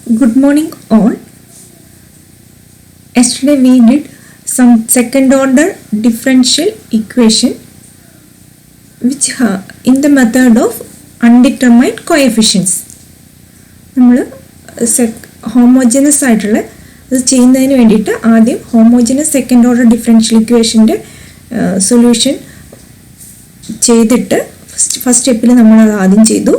Good morning all. Yesterday we did some second order differential equation which in the method of undetermined coefficients. നമ്മൾ homogeneous ആയിട്ടുള്ള ഇത് ചെയ്യുന്നതിന് വേണ്ടിയിട്ട് ആദ്യം homogeneous second order differential ഇക്വേഷൻ്റെ solution ചെയ്തിട്ട് ഫസ്റ്റ് സ്റ്റെപ്പിൽ നമ്മളത് ആദ്യം ചെയ്തു.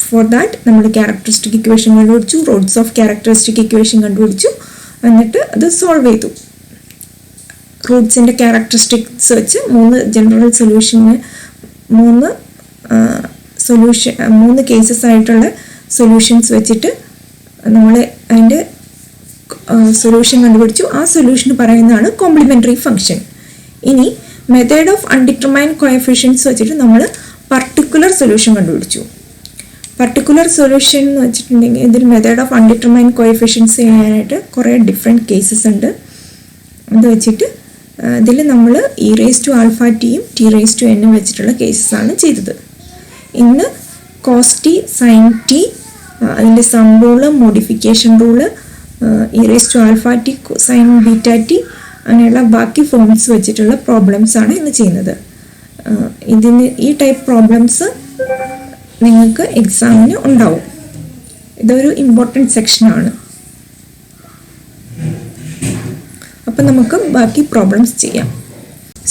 ഫോർ ദാറ്റ് നമ്മൾ ക്യാരക്ടറിസ്റ്റിക് ഇക്വേഷൻ കണ്ടുപിടിച്ചു, റൂട്ട്സ് ഓഫ് ക്യാരക്ടറിസ്റ്റിക് ഇക്വേഷൻ കണ്ടുപിടിച്ചു, എന്നിട്ട് അത് സോൾവ് ചെയ്തു. റൂട്ട്സിൻ്റെ ക്യാരക്ടറിസ്റ്റിക്സ് വെച്ച് ജനറൽ സൊല്യൂഷന് മൂന്ന് കേസസ് ആയിട്ടുള്ള സൊല്യൂഷൻസ് വെച്ചിട്ട് നമ്മൾ അതിൻ്റെ സൊല്യൂഷൻ കണ്ടുപിടിച്ചു. ആ സൊല്യൂഷൻ പറയുന്നതാണ് കോംപ്ലിമെൻ്ററി ഫംഗ്ഷൻ. ഇനി മെത്തേഡ് ഓഫ് അൺഡിറ്റർമൈൻഡ് കോഎഫിഷ്യൻസ് വെച്ചിട്ട് നമ്മൾ പർട്ടിക്കുലർ സൊല്യൂഷൻ കണ്ടുപിടിച്ചു. പർട്ടിക്കുലർ സൊല്യൂഷൻ എന്ന് വെച്ചിട്ടുണ്ടെങ്കിൽ ഇതിൽ മെത്തേഡ് ഓഫ് അൺഡിറ്റർമൈൻഡ് കോഎഫിഷ്യൻസ് ചെയ്യാനായിട്ട് കുറേ ഡിഫറെൻറ്റ് കേസസ് ഉണ്ട്. അത് വെച്ചിട്ട് ഇതിൽ നമ്മൾ e⁻t യും t⁻n വെച്ചിട്ടുള്ള കേസസ് ആണ് ചെയ്തത്. ഇന്ന് cos t, sin t, അതിൻ്റെ sum rule, modification rule, e⁻t, sin βt അങ്ങനെയുള്ള ബാക്കി ഫോംസ് വെച്ചിട്ടുള്ള പ്രോബ്ലംസ് ആണ് ഇന്ന് ചെയ്യുന്നത്. ഈ ടൈപ്പ് പ്രോബ്ലംസ് നിങ്ങൾക്ക് എക്സാമിന് ഉണ്ടാവും. ഇതൊരു ഇമ്പോർട്ടൻറ്റ് സെക്ഷനാണ്. അപ്പം നമുക്ക് ബാക്കി പ്രോബ്ലംസ് ചെയ്യാം.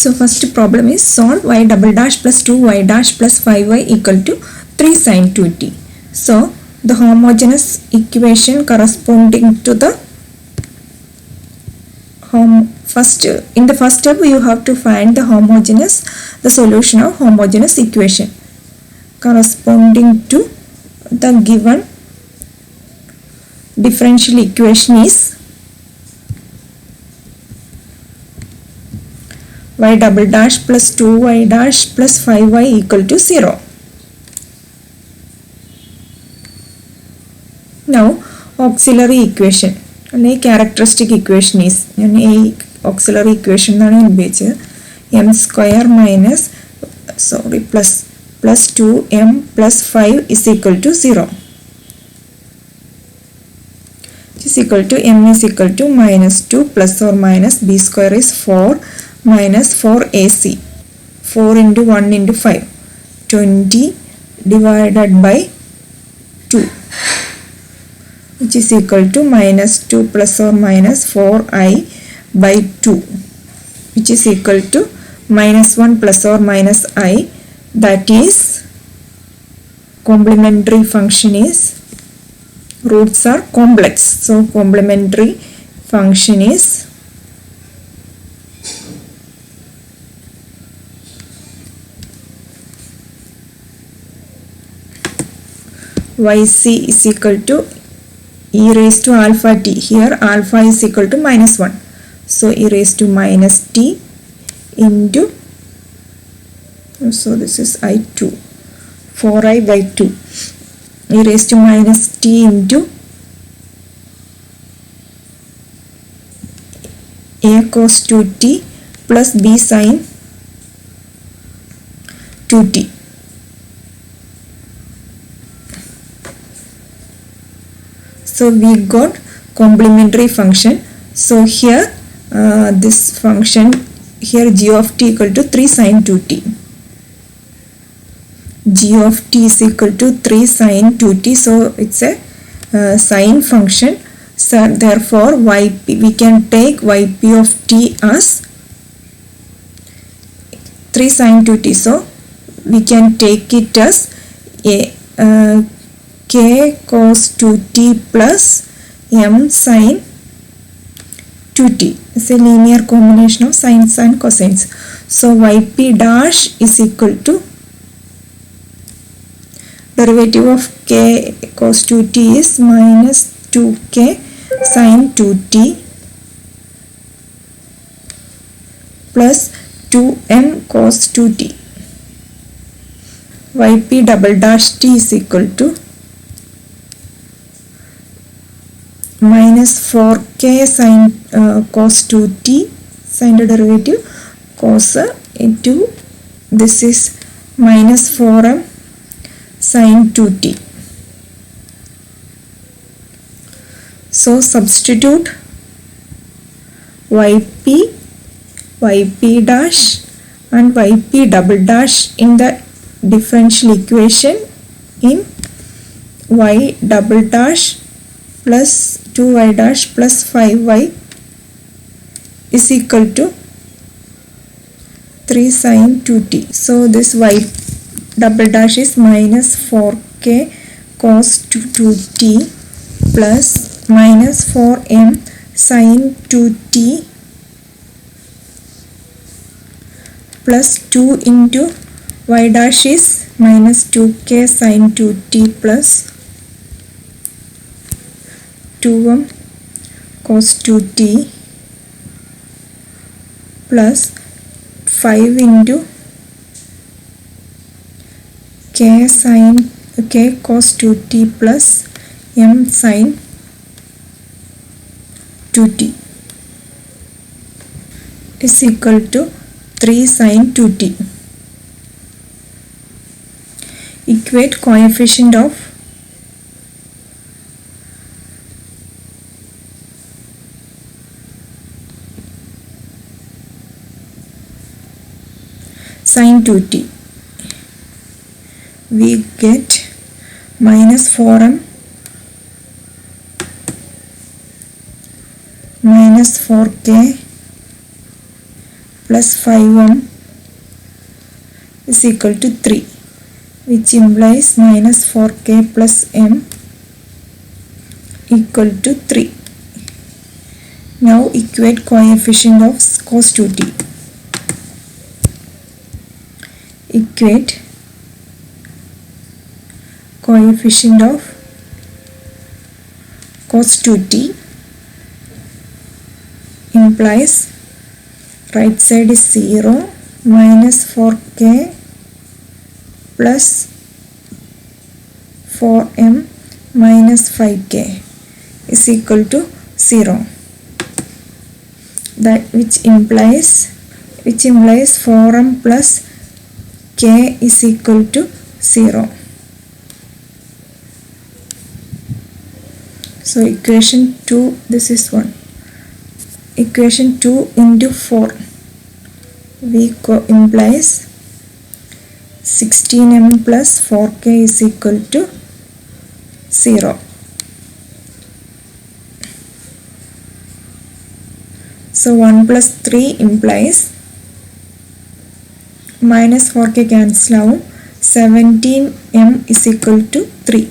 So first problem is solve y double dash plus 2y dash plus 5y equal to 3 sin 2t. So the homogeneous equation corresponding to the in the first step you have to find the solution of homogeneous equation corresponding to the given differential equation is y double dash plus 2y dash plus 5y equal to 0. Now auxiliary equation and a characteristic equation is auxiliary equation എന്നാണ് ഉപയോഗിച്ചത്. m square minus plus 2m plus 5 is equal to 0. It is equal to m is equal to minus 2 plus or minus b square is 4 minus 4ac. 4 into 1 into 5. 20 divided by 2. Which is equal to minus 2 plus or minus 4i by 2, which is equal to minus 1 plus or minus I, that is complementary function is roots are complex, so complementary function is yc is equal to e⁻t. Here alpha is equal to minus 1. So e⁻t into, so this is I2, 4i by 2. e⁻t into a cos 2t plus b sin 2t. So we got complementary function. So here this function here g of t equal to 3 sin 2t. G of t is equal to 3 sin 2t. So it's a sine function. So therefore yp, we can take yp of t as 3 sin 2t. So we can take it as k cos 2t plus m sin 2t. It's a linear combination of sines and cosines. So yp dash is equal to derivative of k cos 2t is minus 2k sin 2t plus 2m cos 2t. yp double dash t is equal to minus 4k sin cos 2t, sin the derivative cos into this is minus 4m sin 2t So substitute yp, yp dash and yp double dash in the differential equation in y double dash plus 2y dash plus 5y is equal to 3 sin 2t. So this y double dash is minus 4k cos 2t plus minus 4m sin 2t plus 2 into y dash is minus 2k sin 2t plus 2m cos 2t plus 5 into k cos 2t plus m sin 2t is equal to 3 sin 2t. Equate coefficient of sin 2t. We get minus 4m minus 4k plus 5m is equal to 3, which implies minus 4k plus m equal to 3. Now equate coefficient of cos 2t. Equate coefficient of cos 2t implies right side is 0 minus 4k plus 4m minus 5k is equal to 0. That which implies 4m plus k is equal to 0. So equation 2, this is 1. Equation 2 into 4 implies 16m plus 4k is equal to 0. So 1 plus 3 implies minus 4k cancel out, 17m is equal to 3,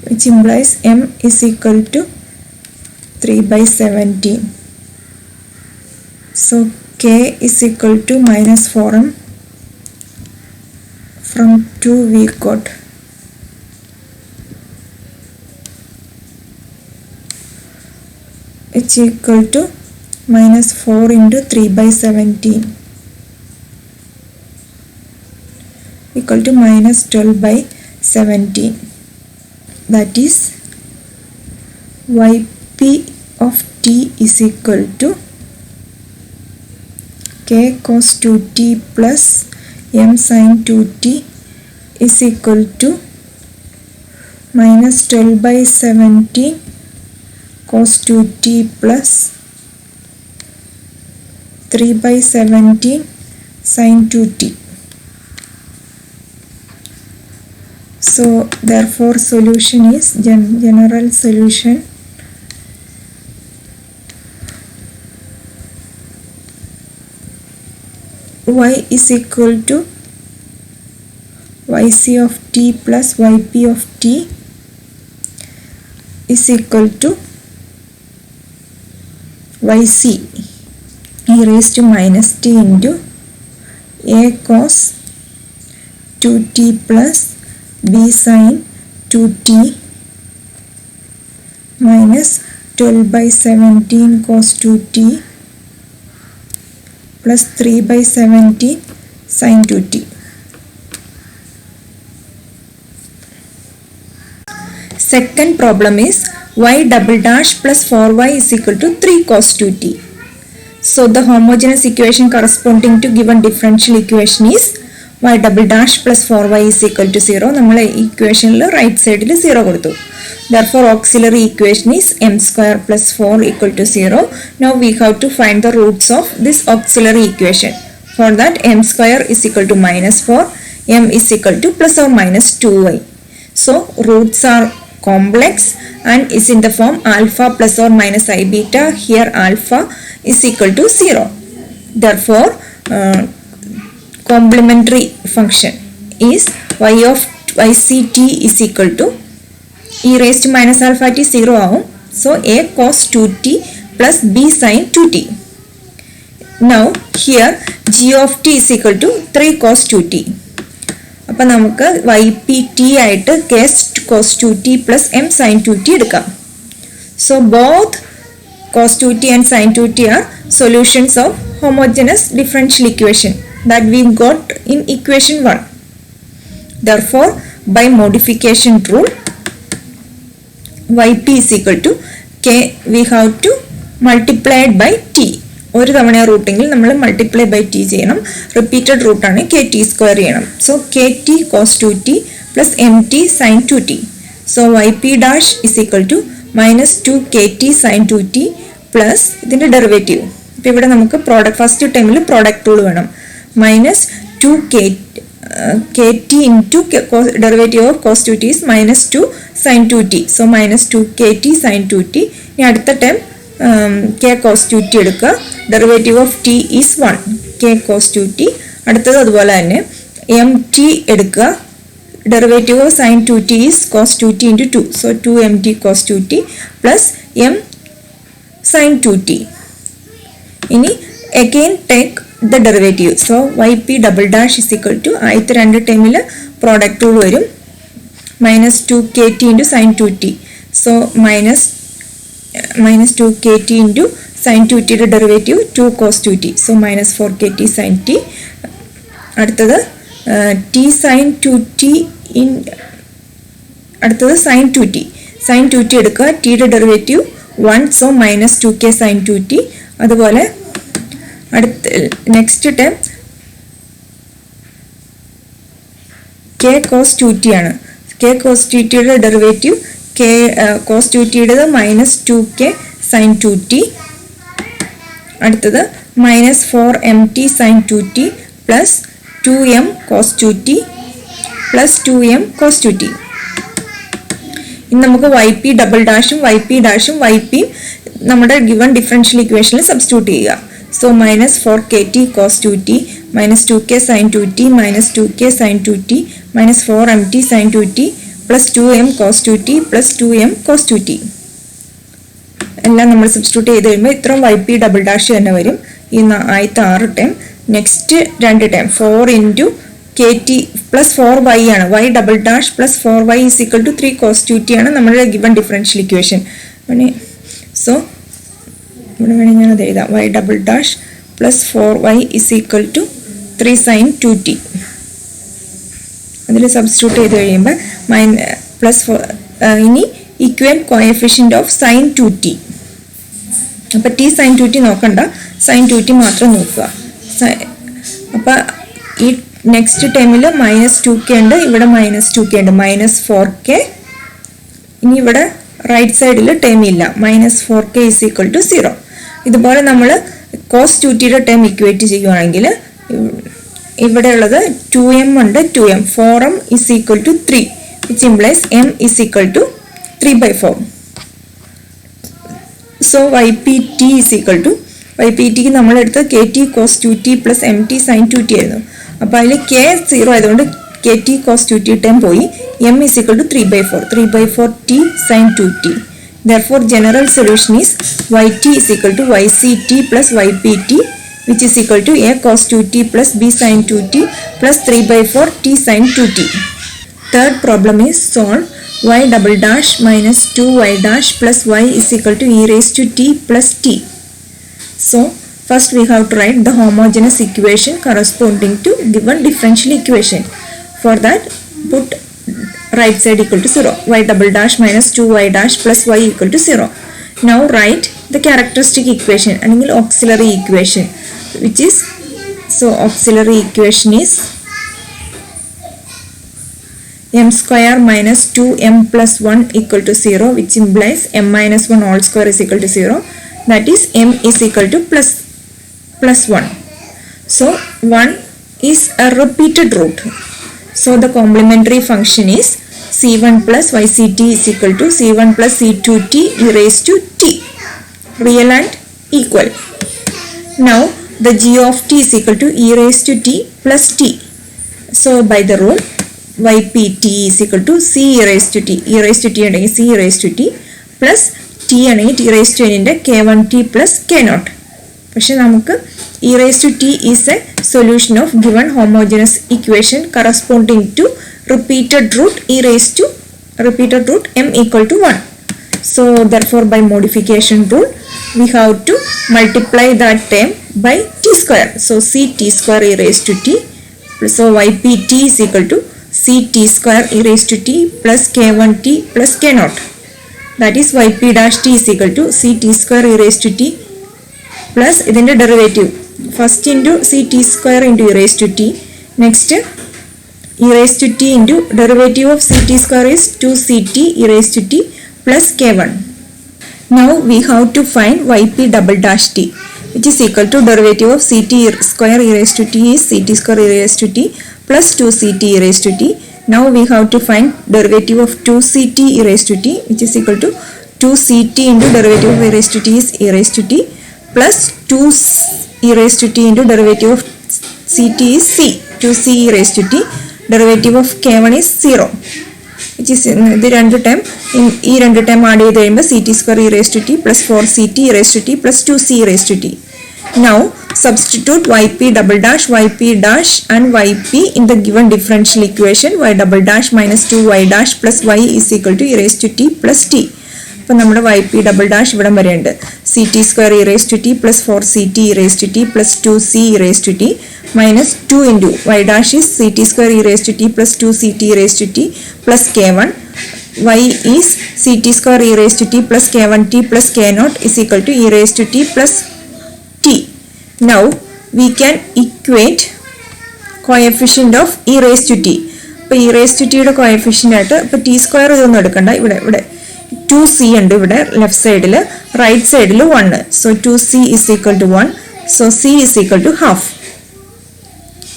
which implies m is equal to 3 by 17. So k is equal to minus 4m. From 2 we got it's equal to minus 4 into 3 by 17 equal to minus 12 by 17. That is yp of t is equal to k cos 2t plus m sin 2t is equal to minus 12 by 17 cos 2t plus 3 by 17 sin 2t. So therefore solution is general solution y is equal to yc of t plus yp of t is equal to yc e raised to minus t into a cos 2t plus b sin 2t minus 12 by 17 cos 2t plus 3 by 17 sin 2t. Second problem is y double dash plus 4y is equal to 3 cos 2t. So the homogeneous equation corresponding to given differential equation is y double dash plus 4y is equal to 0. നമ്മൾ ഇക്വേഷനിൽ right സൈഡിൽ 0 കൊടുത്തു. Therefore auxiliary equation is m square plus 4 equal to 0. Now we have to find the roots of this auxiliary equation. For that m square is equal to minus 4, m is equal to plus or minus 2y. So roots are complex and is in the form alpha plus or minus I beta. Here alpha is equal to 0. Therefore complementary function is y of yct is equal to e raised to minus alpha t 0 ആവും. So a cos 2t plus b sin 2t. Now here g of t is equal to 3 cos 2t. അപ്പോൾ നമുക്ക് ypt ആയിട്ട് k cos 2t plus m sin 2t എടുക്കാം. So both cos 2t and sin 2t are solutions of homogeneous differential equation that we got in equation 1. Therefore by modification rule yp is equal to k, we have to multiply it by t. ഒരു തവണ റൂട്ടിങ്ങിൽ നമ്മൾ multiply by t ചെയ്യണം. Repeated റൂട്ടാണ് k t square ചെയ്യണം. So k t cos 2t plus m t sine 2t. So y p dash is equal to minus 2 k t sine 2t plus ഇതിൻ്റെ derivative. ഇപ്പം ഇവിടെ നമുക്ക് first ടൈമിൽ product rule വേണം. Minus 2 k t into derivative of cos 2t is minus 2 sine 2t. So minus 2 k t sine 2t. ഇനി അടുത്ത time k cos 2t എടുക്കുക. Derivative of t is 1, k cos 2t. അടുത്തത് അതുപോലെ തന്നെ m t എടുക്കുക. Derivative of sine 2t is cos 2t into 2. So 2 m t cos 2t plus m sine 2t. ഇനി again take the derivative. So y p double dash is equal to ആദ്യത്തെ രണ്ട് ടൈമിൽ product rule വരും. Minus 2 k t into sine 2t. So minus 2 kt into sin 2t യുടെ derivative 2 cos 2t. So minus 4 kt sin t. അടുത്തത് t sin 2t അടുത്തത് sin 2t. sin 2t എടുക്കുക. ടിയുടെ derivative 1. So minus 2k sin 2t. അതുപോലെ അടുത്ത next time k cos 2t ആണ്. k cos 2t യുടെ derivative k cos 2t യുടേത് minus 2k sin 2t. അടുത്തത് minus 4 m t sine 2t plus 2m cos 2t plus 2m cos 2t. ഇനി നമുക്ക് y p double ഡാഷും y p ഡാഷും y പിയും നമ്മുടെ ഗിവൺ ഡിഫറൻഷ്യൽ ഇക്വേഷനിൽ സബ്സ്റ്റിറ്റ്യൂട്ട് ചെയ്യുക. So minus 4 k t cos 2t minus 2k sine 2t minus 2k sine 2t minus 4 m t sine 2t plus 2m cos 2t plus 2m cos 2t. എല്ലാം നമ്മൾ substitute ചെയ്ത് കഴിയുമ്പോൾ ഇത്രയും Y p double dash തന്നെ വരും. ഈ ആദ്യത്തെ 6 time. Next 2 time 4 into k t plus 4y ആണ്. Y double dash plus 4y is equal to 3 cos 2t ആണ് നമ്മുടെ ഗിവൺ ഡിഫറൻഷ്യൽ ഇക്വേഷൻ. സോ ഇവിടെ വേണമെങ്കിൽ ഞാനത് എഴുതാം. Y double dash plus 4y is equal to 3 sin 2t. അതിൽ substitute ചെയ്ത് കഴിയുമ്പോൾ പ്ലസ് ഇനി equivalent coefficient of sine 2t. അപ്പോൾ ടി സൈൻ 2t നോക്കണ്ട, സൈൻ 2t മാത്രം നോക്കുക. അപ്പോൾ ഈ നെക്സ്റ്റ് ടൈമിൽ മൈനസ് 2k ഉണ്ട്, ഇവിടെ മൈനസ് 2k ഉണ്ട്, മൈനസ് 4k. ഇനി ഇവിടെ റൈറ്റ് സൈഡിൽ ടൈം ഇല്ല, minus 4k is equal to 0. ഇതുപോലെ നമ്മൾ കോസ് 2tയുടെ ടൈം ഇക്വേറ്റ് ചെയ്യുവാണെങ്കിൽ ഇവിടെ ഉള്ളത് 2m ഉണ്ട്, 2m 4m is equal to 3 which implies m is equal to 3/4. So ypt is equal to ypt നമ്മൾ എടുത്ത് kt cos 2t plus mt sin 2t ആയിരുന്നു. അപ്പോൾ അതിൽ k 0 ആയതുകൊണ്ട് kt cos 2t ടൈം പോയി. m is equal to 3/4 t sin 2t. Therefore general solution is yt is equal to yct plus ypt which is equal to a cos 2t plus b sin 2t plus 3/4 t sin 2t. Third problem is solve y double dash minus 2y dash plus y is equal to e raised to t plus t. So first we have to write the homogeneous equation corresponding to given differential equation. For that put right side equal to 0. Y double dash minus 2y dash plus y equal to 0. Now write the characteristic equation and auxiliary equation, which is, so auxiliary equation is m square minus 2m plus 1 equal to 0, which implies m minus 1 all square is equal to 0. That is m is equal to plus 1. So 1 is a repeated root. So the complementary function is c1 plus yct is equal to c1 plus c2t e raised to t, real and equal. Now the g of t is equal to e raised to t plus t. So by the rule ypt is equal to c e raised to t, e raised to t and c e raised to t plus t and t raised to n in k1t plus k0. പക്ഷെ നമുക്ക് e raised to t is a solution of given homogeneous equation corresponding to repeated root m equal to 1. So therefore by modification rule we have to multiply that term by t square. So ct square e raised to t. So ypt is equal to ct square e raised to t plus k1t plus k0. That is yp dash t is equal to ct square e raised to t plus ഇതിന്റെ derivative first into ct square into e raised to t, next e raised to t into derivative of ct square is 2ct e raised to t plus k1. Now we have to find yp double dash t, which is equal to derivative of ct square e raised to t is ct square e raised to t plus 2ct e raised to t. Now we have to find derivative of 2ct e raised to t, which is equal to 2ct into derivative of e raised to t is e raised to t plus 2 e raised to t into derivative of ct is c, 2c e raised to t, derivative of k1 is 0, which is the രണ്ട് term ഈ രണ്ട് term add ചെയ്ത് കഴിയുമ്പോൾ ct square e raised to t plus 4ct e raised to t plus 2c e raised to t. Now substitute yp double dash and yp in the given differential equation y double dash minus 2y dash plus y is equal to e raised to t plus t. അപ്പോൾ നമ്മുടെ yp double dash ഇവിടെ വരെയുണ്ട് ct square e raised to t plus 4ct e raised to t plus 2c e raised to t minus 2 into y dash is ct square e raised to t plus 2ct e raised to t plus k1. Y is ct square e raised to t plus k1t plus k0 is equal to e raised to t plus t. Now we can equate coefficient of e raised to t. അപ്പോൾ e raised to t യുടെ coefficient ആയിട്ട് ഇപ്പോൾ t square ഇതൊന്നും എടുക്കണ്ട, ഇവിടെ 2c ഉണ്ട് ഇവിടെ left സൈഡിൽ, റൈറ്റ് സൈഡിൽ 1. So 2c is equal to 1. So c is equal to half.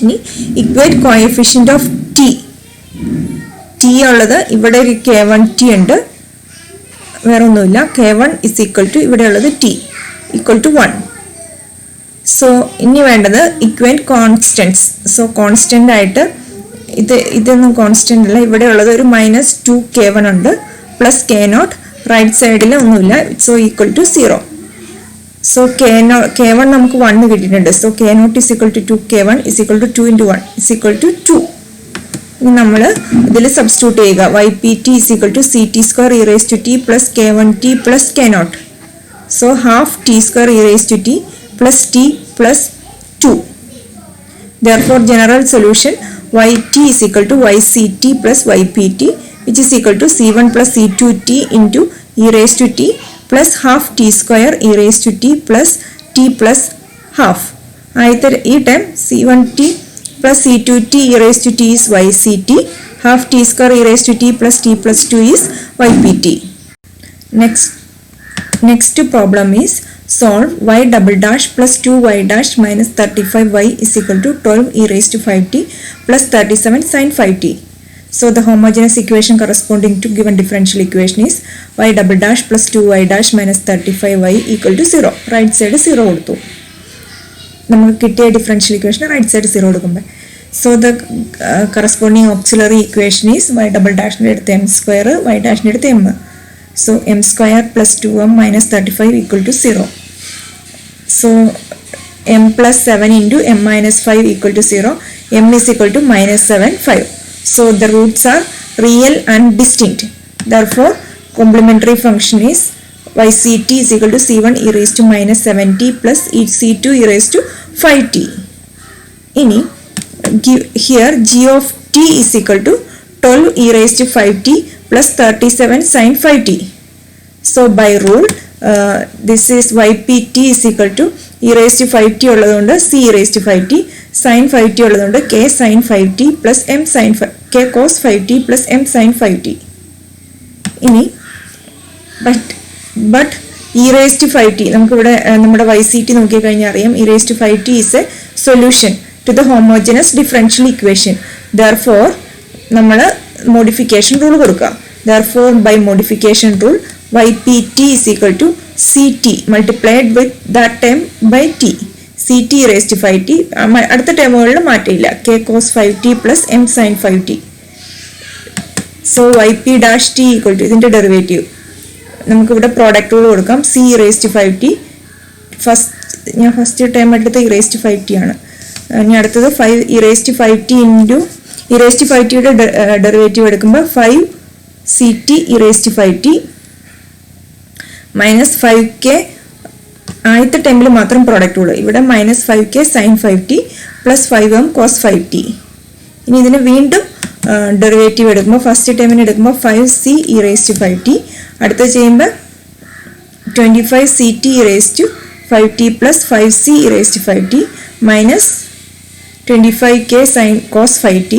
ഇനി ഇക്വേറ്റ് കോഎഫിഷ്യന്റ് ഓഫ് t ഉള്ളത് ഇവിടെ ഒരു k1t ഉണ്ട്, വേറെ ഒന്നുമില്ല. k1 is equal to ഇവിടെ ഉള്ളത് t equal to 1. സോ ഇനി വേണ്ടത് ഇക്വേറ്റ് കോൺസ്റ്റൻസ്. സോ കോൺസ്റ്റന്റ് ആയിട്ട് ഇതൊന്നും കോൺസ്റ്റന്റ് അല്ല, ഇവിടെ ഉള്ളത് ഒരു -2k1 ഉണ്ട് പ്ലസ് k0, റൈറ്റ് സൈഡിൽ ഒന്നുമില്ല, so equal to 0. So k1 നമുക്ക് 1 കിട്ടിയിട്ടുണ്ട്. So k0 is equal to 2k1 is equal to 2 into 1 is equal to 2. ഇനി നമ്മൾ ഇതിൽ സബ്സ്റ്റിറ്റ്യൂട്ട് ചെയ്യുക. ypt is equal to ct square e raised to t plus k1t plus k0. So half t square e raised to t plus t plus 2. Therefore general solution yt is equal to yct plus ypt, which is equal to c1 plus c2t into e raised to t plus half t square e raised to t plus t plus half. ഈ time c1t plus c2t e raised to t is yct, half t square e raised to t plus 2 is ypt. Next problem is solve y double dash plus 2y dash minus 35y is equal to 12 e raised to 5t plus 37 sin 5t. So the homogeneous equation corresponding to given differential equation is y double dash plus 2y dash minus 35y equal to 0. Right side 0 കൊടുത്തു. നമുക്ക് കിട്ടിയ differential equation right side 0 കൊടുക്കുമ്പോൾ. So the corresponding auxiliary equation is y double dash എടുത്ത് m square, y dash എടുത്ത് m. So m square plus 2m minus 35 equal to 0. So m plus 7 into m minus 5 equal to 0. m is equal to minus 7, 5. So the roots are real and distinct. Therefore complementary function is yct is equal to c1 e raised to minus 7t plus c2 e raised to 5t. Here g of t is equal to 12 e raised to 5t plus 37 sin 5t. So by rule this is ypt is equal to e raised to 5t ഉള്ളതുകൊണ്ട് c e raised to 5t, sine 5t ഉള്ളതുകൊണ്ട് k sine 5t plus m sine k cos 5t plus m sine 5t. ഇനി but e raised to 5t നമുക്കിവിടെ നമ്മുടെ YCT നോക്കിക്കഴിഞ്ഞാൽ അറിയാം e raised to 5t is a solution to the homogeneous differential equation. Therefore നമ്മൾ modification rule കൊടുക്കുക. Therefore by modification rule ypt is equal to ct multiplied with that term by t. ct raised to 5t അടുത്ത ടേമുകളിൽ മാറ്റില്ല k cos 5t plus m sin 5t. So yp dash t equal to ഇതിന്റെ derivative നമുക്കിവിടെ product rule കൊടുക്കാം. c raised to 5t ഞാൻ first time എടുത്തത് e raised to 5t ആണ്. ഇനി അടുത്തത് 5 e raised to 5t into e raised to 5tയുടെ derivative എടുക്കുമ്പോൾ 5 ct e raised to 5t minus 5k ആദ്യത്തെ ടൈമിൽ മാത്രം പ്രോഡക്റ്റ് റൂൾ, ഇവിടെ minus 5k sine 5t plus 5m cos 5t. ഇനി ഇതിന് വീണ്ടും ഡെറിവേറ്റീവ് എടുക്കുമ്പോൾ ഫസ്റ്റ് ടൈമിന് എടുക്കുമ്പോൾ 5c e raised to 5t, അടുത്ത ചെയ്യുമ്പോൾ 25ct e raised to 5t plus 5c e raised to 5t minus 25k sine cos 5t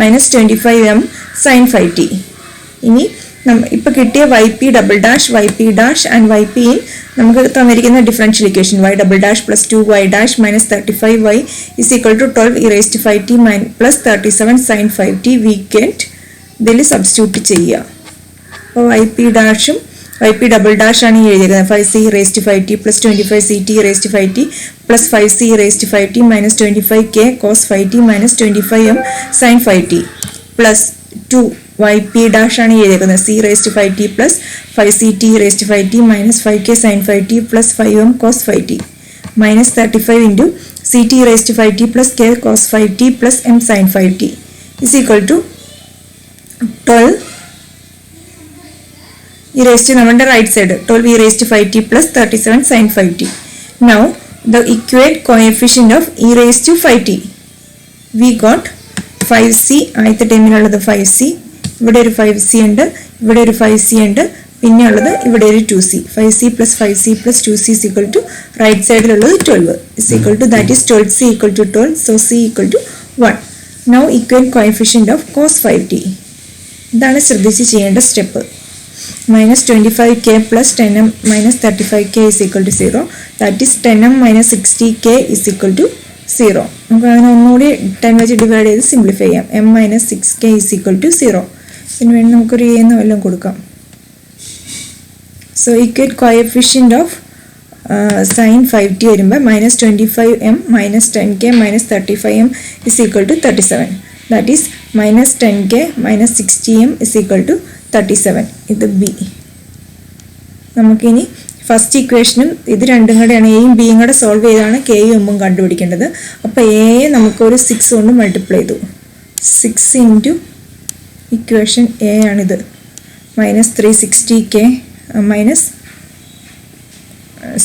minus 25m sine 5t. ഇനി ഇപ്പോൾ കിട്ടിയ yp double dash yp dash and yp in നമുക്ക് തന്നിരിക്കുന്ന differential equation y double dash plus 2y dash minus 35y is equal to 12 e raised to 5t plus 37 sine 5t we get ഇതിൽ substitute ചെയ്യുക. അപ്പോൾ yp ഡാഷും yp double dash ആണ് ഈ എഴുതിയിരിക്കുന്നത് 5c e raised to 5t plus 25ct e raised to 5t plus 5c e raised to 5t minus 25k cos 5t minus 25m sine 5t plus 2 yp dash ആണ് എഴുതിയിരിക്കുന്നത് c raised to 5t plus 5ct e raised to 5t minus 5k sine 5t plus 5m cos 5t minus 35 into ct e raised to 5t plus k cos 5t plus m sine 5t is equal to 12 e raised to നമ്മുടെ right side 12 e raised to 5t plus 37 sin 5t. Now the equate coefficient of e raised to 5t. We got 5c ആദ്യത്തെ ടൈമിലുള്ളത് 5c, ഇവിടെ ഒരു 5c ഉണ്ട്, ഇവിടെ ഒരു 5c ഉണ്ട്, പിന്നെ ഉള്ളത് ഇവിടെ ഒരു 2c. 5c plus 5c plus 2c is equal to right സൈഡിലുള്ളത് 12 is equal to that is 12c equal to 12, so c equal to 1. Now equate coefficient of cos 5t. ഇതാണ് ശ്രദ്ധിച്ച് ചെയ്യേണ്ട step. minus 25k plus 10m minus 35k is equal to 0. That is 10m minus 60k is equal to 0. നമുക്ക് അതിനെ ഒന്നുകൂടി 10 വെച്ച് divide ചെയ്ത് simplify ചെയ്യാം. m minus 6k is equal to 0. ഇതിന് വേണ്ടി നമുക്കൊരു a എന്ന് വല്ലതും കൊടുക്കാം. So equate coefficient of sin 5t വരുമ്പോൾ minus 25m minus 10k minus 35m is equal to 37. That is minus 10k minus 60m is equal to 37. ഇത് B. നമുക്കിനി first ഇക്വേഷനും ഇത് രണ്ടും കൂടെയാണ് എയും ബിയും കൂടെ സോൾവ് ചെയ്താണ് കെയും എമ്മും കണ്ടുപിടിക്കേണ്ടത്. അപ്പോൾ എയെ നമുക്കൊരു 6 കൊണ്ട് മൾട്ടിപ്ലൈ ചെയ്തു. 6 ഇൻറ്റു ഇക്വേഷൻ എ ആണിത് മൈനസ് 360k മൈനസ്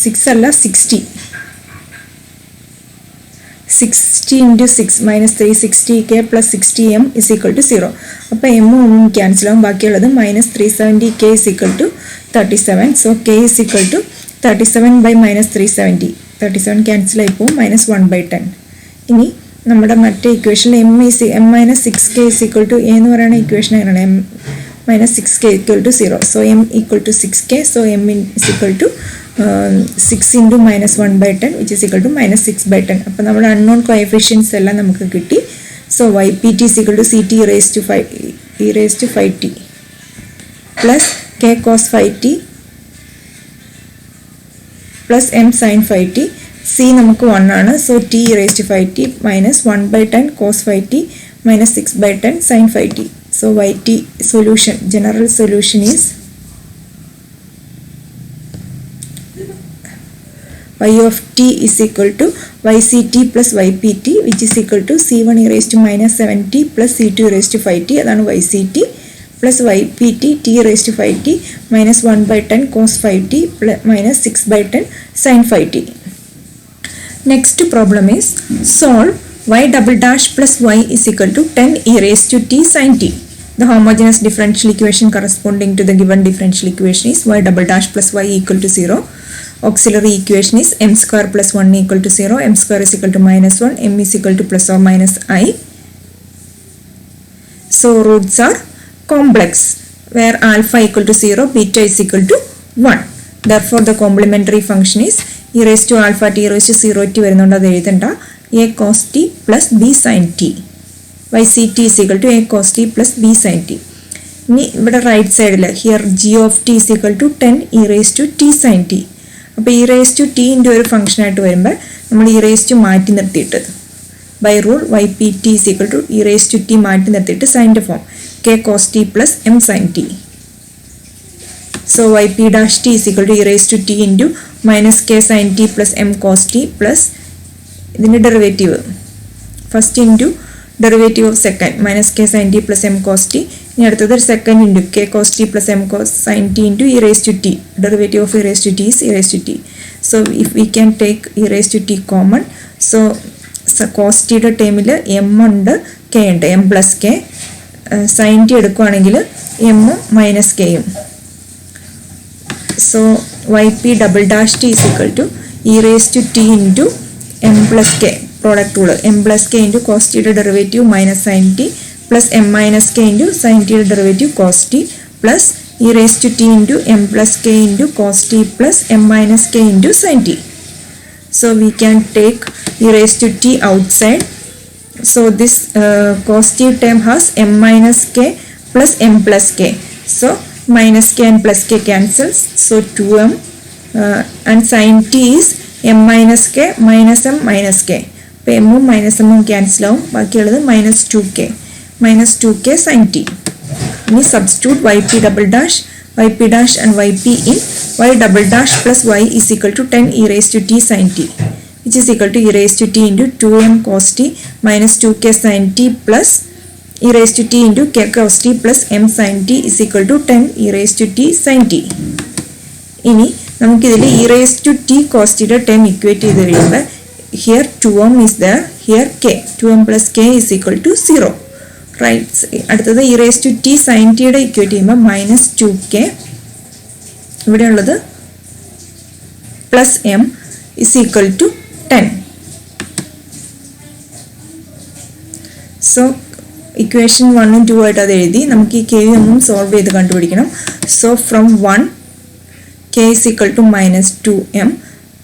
6 അല്ല 60 into 6 minus 360k plus 60m is equal to 0. അപ്പോൾ എമ്മും ക്യാൻസൽ ആവും, ബാക്കിയുള്ളത് minus 370k is equal to 37. So k is equal to 37 by minus 370. 37 cancel ആയി പോകും, മൈനസ് 1/10. ഇനി നമ്മുടെ മറ്റേ ഇക്വേഷനിൽ m minus 6k is equal to a എന്ന് പറയുന്ന ഇക്വേഷൻ എങ്ങനെയാണ്? m minus 6k equal to 0. So m equal to 6k. So m is equal to 6 into minus 1/10 which is equal to minus 6/10. അപ്പോൾ നമ്മുടെ unknown coefficients എല്ലാം നമുക്ക് കിട്ടി. So ypt is equal to ct e raised to 5t plus k cos 5t plus m sin 5t. c നമുക്ക് 1 ആണ്. So t e raised to 5t minus 1/10 cos 5t minus 6/10 sin 5t. So yt solution, general solution is y of t is equal to yct plus ypt which is equal to c1 e raised to minus 7t plus c2 e raised to 5t. അതാണ് yct plus ypt t e raised to 5t minus 1/10 cos 5t minus 6/10 sin 5t. Next problem is solve y double dash plus y is equal to 10 e raised to t sin t. The homogeneous differential equation corresponding to the given differential equation is y double dash plus y equal to 0. auxiliary equation is m square plus 1 equal to 0, m square is equal to minus 1, m is equal to plus or minus I. So roots are complex where alpha equal to 0, beta is equal to 1. Therefore the complementary function is e raised to alpha t raised to 0 t വരുന്നുണ്ട് അത് എഴുതണ്ട a cos t plus b sin t by ct is equal to a cos t plus b sin t. ഇനി ഇവിടെ right സൈഡിൽ here g of t is equal to 10 e raised to t sin t. അപ്പോൾ e raised to t ൻ്റെ ഒരു function ആയിട്ട് വരുമ്പോൾ നമ്മൾ e raised to മാറ്റി നിർത്തിയിട്ട് by rule ypt is equal to e raised to t മാറ്റി നിർത്തിയിട്ട് സൈൻ്റെ form k cos t plus m sin t. So yp dash t is equal to e raised to t into minus k sin t plus m cos t plus ഇതിൻ്റെ derivative first into derivative of second minus k sine t plus m cos t. ഇനി അടുത്തത് second into k cos t plus m cos sine t into e raise to t. Derivative of e raise to t is e raise to t. So if we can take e raise to t common. So cos ടിയുടെ ടൈമിൽ m ഉണ്ട് k ഉണ്ട് m plus k. Sine t എടുക്കുകയാണെങ്കിൽ എമ്മും minus കെയും. So y p double dash t is equal to e raise to t into m plus k product rule m plus k into cos t derivative minus sin t plus m minus k into sin t derivative cos t plus e raised to t into m plus k into cos t plus m minus k into sin t. So we can take e raised to t outside. So this cos t term has m minus k plus m plus k. So minus k and plus k cancels. So 2m and sin t is m minus k minus m minus k. അപ്പോൾ എമ്മും minus എമ്മും cancel ആവും. ബാക്കിയുള്ളത് minus 2k sin t. ഇനി substitute y p double dash y p dash and y p in y double dash plus y is equal to 10 e raise to t sine t which is equal to e raise to t into 2m cos t minus 2k sin t plus e raise to t into k cos t plus m sin t is equal to 10 e raise to t sin t. ഇനി നമുക്കിതിൽ e raise to t cos ടിയുടെ time equate ചെയ്ത് കഴിയുമ്പോൾ here 2m is there here k 2m plus k is equal to 0 right. അടുത്തത് e raise to t sine ടിയുടെ equate ചെയ്യുമ്പോൾ minus 2k ഇവിടെയുള്ളത് plus m is equal to 10. So equation 1ഉം 2 ആയിട്ട് അത് എഴുതി നമുക്ക് ഈ കെയും എമ്മും സോൾവ് ചെയ്ത് കണ്ടുപിടിക്കണം. So from 1 k is equal to minus 2m.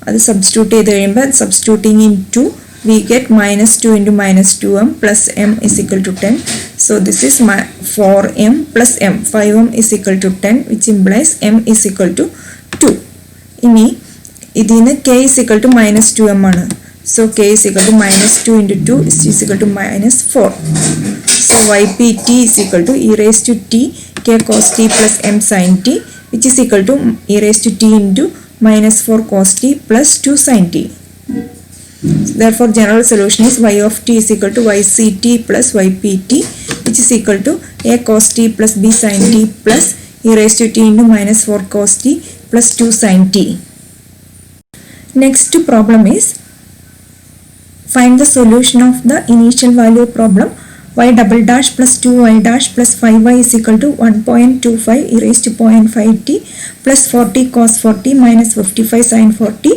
അത് സബ്സ്റ്റിറ്റ്യൂട്ട് ചെയ്ത് കഴിയുമ്പോൾ substituting in 2 we get minus 2 into minus 2m plus m is equal to 10. So this is 4m plus m. 5m is equal to 10 which implies m is equal to 2. ഇനി ഇതിന് k is equal to minus 2m ആണ്. So k is equal to minus 2 into 2 is equal to minus 4. So ypt is equal to e raised to t k cos t plus m sin t which is equal to e raised to t into minus 4 cos t plus 2 sin t. Therefore general solution is y of t is equal to yct plus ypt which is equal to a cos t plus b sin t plus e raised to t into minus 4 cos t plus 2 sin t. Next problem is find the solution of the initial value problem y double dash plus 2y dash plus 5y is equal to 1.25 e raised to 0.5t plus 40 cos 40 minus 55 sin 40.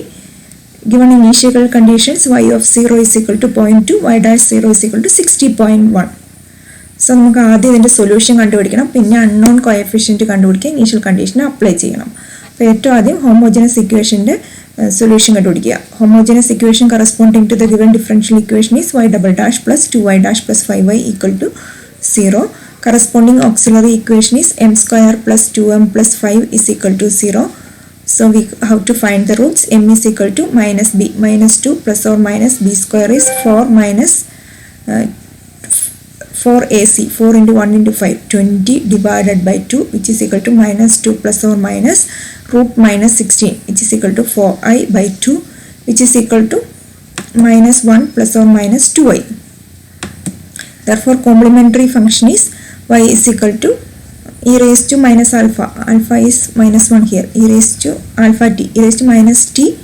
Given initial conditions y of 0 is equal to 0.2, y dash 0 is equal to 60.1. So നമുക്ക് ആദ്യം ഇതിൻ്റെ solution കണ്ടുപിടിക്കണം, പിന്നെ unknown coefficient കണ്ടുപിടിക്കുക, initial കണ്ടീഷനെ apply ചെയ്യണം. അപ്പോൾ ഏറ്റവും ആദ്യം ഹോമോജനസ് ഇക്വേഷൻ്റെ solution കണ്ടുപിടിക്കുക. homogeneous equation corresponding to the given differential equation is y double dash plus 2y dash plus 5y equal to 0. Corresponding auxiliary equation is m square plus 2m plus 5 is equal to 0. So we have to find the roots. M is equal to minus b minus 2 plus or minus b square is 4 minus 4ac 4 into 1 into 5 20 divided by 2 which is equal to minus 2 plus or minus root minus 16 which is equal to 4i by 2 which is equal to minus 1 plus or minus 2i. Therefore complementary function is y is equal to e raised to minus alpha, alpha is minus 1 here, e raised to alpha t, e raised to minus t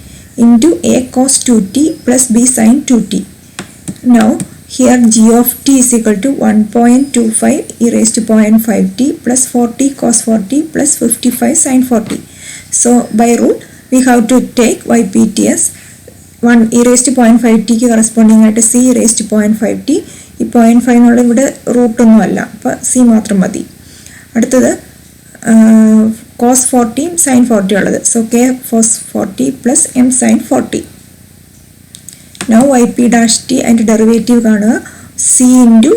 into a cos 2t plus b sin 2t. Now here g of t is equal to 1.25 e raised to 0.5t plus 40 cos 40 plus 55 sin 40. So by rule we have to take ypt as 1 e raised to 0.5t ക്ക് corresponding ആയിട്ട് c e raised to 0.5t. ഈ 0.5 എന്നുള്ള ഇവിടെ റൂട്ടൊന്നും അല്ല, അപ്പോൾ c മാത്രം മതി. അടുത്തത് cos 40 sin 40 ഉള്ളത്. So k cos 40 plus m sin 40. Now yp dash t അതിൻ്റെ ഡെറിവേറ്റീവ് കാണുക. c ഇൻറ്റു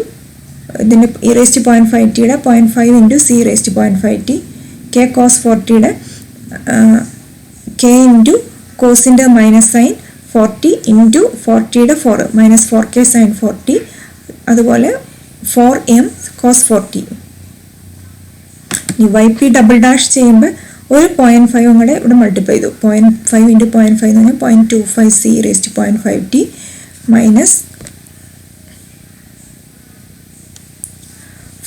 ഇതിൻ്റെ e raised to 0.5tയുടെ 0.5 into c raised to 0.5t. k cos 40യുടെ k ഇൻറ്റു കോസിൻ്റെ മൈനസ് സൈൻ 40 ഇൻറ്റു 40യുടെ 4 മൈനസ് 4k sin 40. അതുപോലെ 4m cos 40. ഈ yp double dash ചെയ്യുമ്പോൾ ഒരു 0.5 കൂടെ ഇവിടെ മൾട്ടിപ്ലൈ ചെയ്തു. 0.5 ഇൻറ്റു 0.5 എന്ന് പറഞ്ഞാൽ 0.25 c raised to 0.5t minus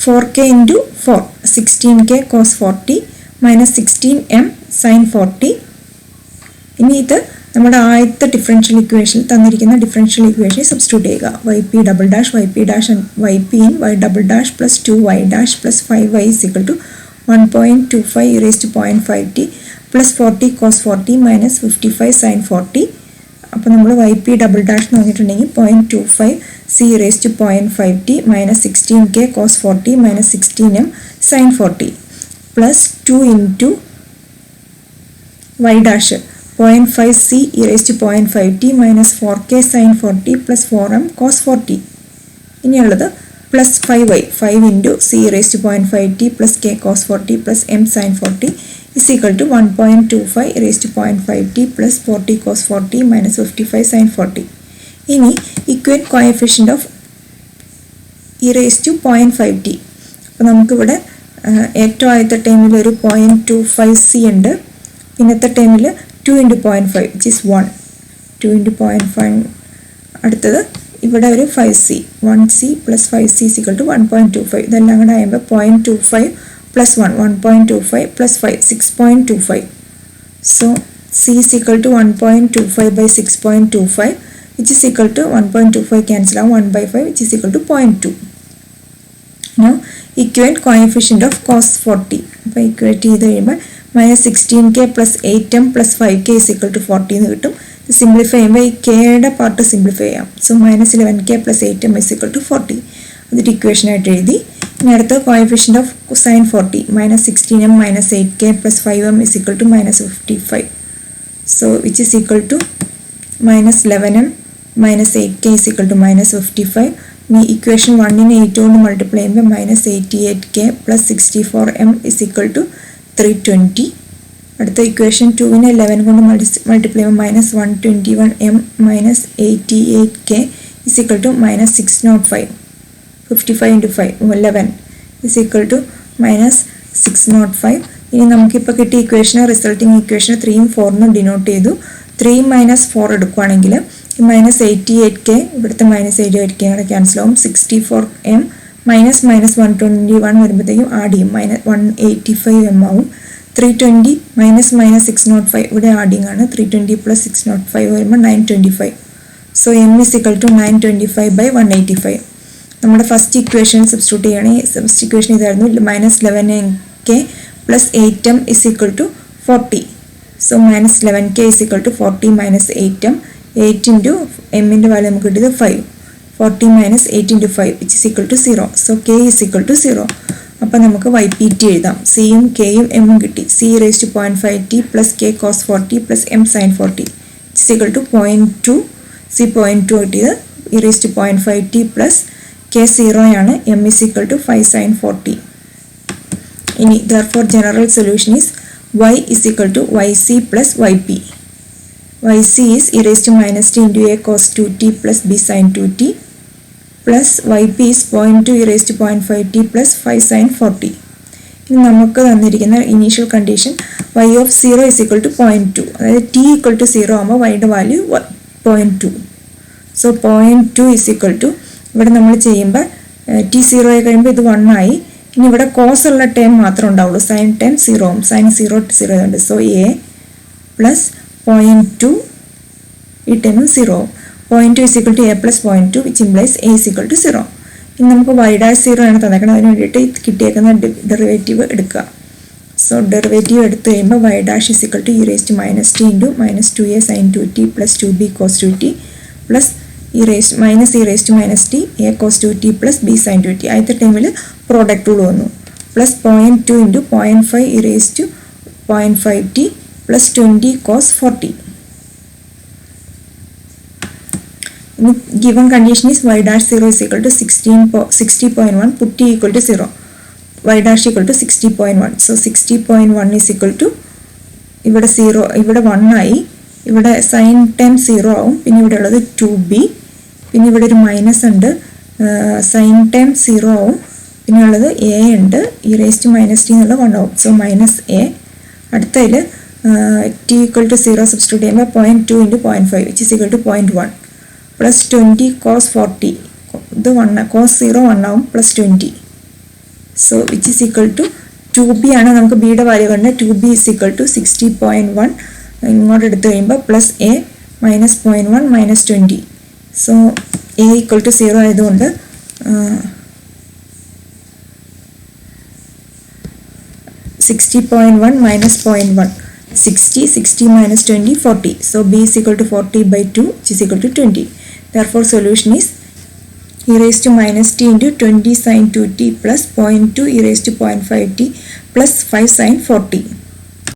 4k into 4 16k cos 40 minus 16m sin 40. ഇനി ഇത് നമ്മുടെ ആദ്യത്തെ ഡിഫറൻഷ്യൽ ഇക്വേഷനിൽ തന്നിരിക്കുന്ന ഡിഫറൻഷ്യൽ ഇക്വേഷനിൽ സബ്സ്റ്റിറ്റ്യൂട്ട് ചെയ്യുക. yp double dash yp dash yp in y double dash plus 2y dash plus 5y is equal to 1.25 e raised to 0.5t plus 40 cos 40 minus 55 sin 40. അപ്പോൾ നമ്മൾ yp ഡബിൾ ഡാഷ് എന്ന് പറഞ്ഞിട്ടുണ്ടെങ്കിൽ 0.25 c raised to 0.5t minus 16k cos 40 minus 16m sin 40 plus 2 into y dash 0.5 c e raised to 0.5t minus 4k sin 40 plus 4m cos 40. ഇനിയുള്ളത് plus 5y 5 into c e raised to 0.5t plus k cos 40 plus m sin 40 is equal to 1.25 e raised to 0.5t plus 40 cos 40 minus 55 sin 40. ഇനി equate coefficient of e raised to 0.5t. അപ്പോൾ നമുക്കിവിടെ ഏറ്റവും ആദ്യത്തെ ടൈമിൽ ഒരു 0.25c ഉണ്ട്. പിന്നത്തെ ടൈമിൽ 2 ഇൻറ്റു 0.5 which is 1. 2 ഇൻറ്റു 0.5. അടുത്തത് ഇവിടെ ഒരു 5c 1c plus 5c is equal to 1.25. ഇതെല്ലാം കൂടെ ആകുമ്പോൾ 0.25 plus 1 1.25 plus 5 6.25. So c is equal to 1.25 by 6.25 which is equal to 1.25 cancel out 1 by 5 which is equal to 0.2. Now equate coefficient of cos 40. അപ്പോൾ equate ചെയ്ത് കഴിയുമ്പോൾ minus 16k plus 8m plus 5k is equal to 40 എന്ന് കിട്ടും. ഇത് simplify ചെയ്യുമ്പോൾ ഈ കെയുടെ part simplify ചെയ്യാം. So minus 11k plus 8m is equal to 40. അതൊരു ഇക്വേഷനായിട്ട് എഴുതി. ഇനി അടുത്ത coefficient of sine 40 minus 16m minus 8k plus 5m is equal to minus 55. So which is equal to minus 11m minus 8k is equal to minus 55. ഇനി equation 1നെ 8 കൊണ്ട് multiply ചെയ്യുമ്പോൾ minus 88k plus 64m is equal to 320. അടുത്ത equation 2നെ 11 കൊണ്ട് multiply ചെയ്യുമ്പോൾ minus 121m minus 88k is equal to minus 605. 55 into 5 11 is equal to minus 605. ഇനി നമുക്കിപ്പോൾ കിട്ടിയ ഇക്വേഷന് resulting ഇക്വേഷന് 3ഉം 4ഉം denote ചെയ്തു. 3 മൈനസ് 4 എടുക്കുകയാണെങ്കിൽ മൈനസ് 88k ഇവിടുത്തെ മൈനസ് 88k കൂടെ ക്യാൻസൽ ആവും. 64m മൈനസ് 121 വരുമ്പോഴത്തേക്കും ആഡ് ചെയ്യും മൈനസ് 185m ആവും. 320 മൈനസ് 605 ഇവിടെ ആഡിങ് ആണ്. 320 പ്ലസ് 605 വരുമ്പോൾ 925. So m is equal to 925 by 185. നമ്മുടെ ഫസ്റ്റ് ഇക്വേഷൻ സബ്സ്റ്റിറ്റ്യൂട്ട് ചെയ്യുകയാണെങ്കിൽ ഫസ്റ്റ് ഇക്വേഷൻ ഇതായിരുന്നു minus 11k plus 8m is equal to 40. So minus 11k is equal to 40 minus 8m 8 into എമ്മിൻ്റെ value നമുക്ക് കിട്ടിയത് 5. 40 minus 8 into 5 which is equal to 0. So k is equal to 0. അപ്പോൾ നമുക്ക് ypt എഴുതാം. സിയും കെയും എമ്മും കിട്ടി. c raised to 0.5t plus k cos 40 plus m sin 40 which is equal to 0.2. c 0.2 കിട്ടിയത് e raised to 0.5t plus k 0 ആണ്. m is equal to 5 sin 40. ഇനി therefore general solution is y is equal to yc plus yp. yc is e raised to minus t into a cos 2t plus b sin 2t plus yp is 0.2 e raised to 0.5t plus 5 sin 40. ഇനി നമുക്ക് തന്നിരിക്കുന്ന initial condition y of 0 is equal to 0.2. അതായത് t equal to 0 ആകുമ്പോൾ yയുടെ value 0.2. So 0.2 is equal to ഇവിടെ നമ്മൾ ചെയ്യുമ്പോൾ t 0 ആയി കഴിയുമ്പോൾ ഇത് 1 ആയി. ഇനി ഇവിടെ കോസ് ഉള്ള ടേം മാത്രമേ ഉണ്ടാവുള്ളൂ. സൈൻ ടേം 0 ആവും. സൈൻ 0 ഉണ്ട്. സോ a പ്ലസ് 0.2 ഈ ടേമും 0 ആവും. 0.2 is equal to a plus 0.2 which implies a is equal to 0. ഇനി നമുക്ക് y dash 0 ആണ് തന്നേക്കണം. അതിന് വേണ്ടിയിട്ട് കിട്ടിയേക്കുന്ന ഡെറിവേറ്റീവ് എടുക്കുക. So derivative എടുത്തു കഴിയുമ്പോൾ y dash is equal to e raised to minus t into minus 2a sin 2t plus 2b cos 2t plus minus e raised to minus t a cos 2t plus b sin 2t. ആദ്യത്തെ ടൈമിൽ product rule വന്നു. Plus 0.2 into 0.5 e raised to 0.5t plus 20 cos 40. Given condition is y dash 0 is equal to 60.1, put t equal to 0. Y dash equal to 60.1. So 60.1 is equal to ഇവിടെ 0, ഇവിടെ 1 ആയി, ഇവിടെ sign time 0 ആവും, പിന്നെ ഇവിടെ ഉള്ളത് 2b, പിന്നെ ഇവിടെ ഒരു മൈനസ് ഉണ്ട്, സൈൻ ടൈം 0 ആവും, പിന്നെ ഉള്ളത് a ഉണ്ട്, e raised to minus t എന്നുള്ള 1 ആവും. So minus a. അടുത്തതിൽ t equal to 0 സബ്സ്റ്റിറ്റ്യൂട്ട് ചെയ്യുമ്പോൾ 0.2 into 0.5 which is equal to 0.1 plus 20 cos 40. ഇത് 1 cos 0 1 ആവും plus 20. So which is equal to 2b ആണ് നമുക്ക് ബിയുടെ വാല്യൂ കണ്ടത്. 2b is equal to 60.1 ഇങ്ങോട്ട് എടുത്തു കഴിയുമ്പോൾ plus a minus 0.1 minus 20. So a equal to 0 ആയതുകൊണ്ട് 60.1 minus 0.1, 60 minus 20, 40. So b is equal to 40 by 2 which is equal to 20. Therefore solution is e raised to minus t into 20 sin 2t plus 0.2 e raised to 0.5t plus 5 sin 40.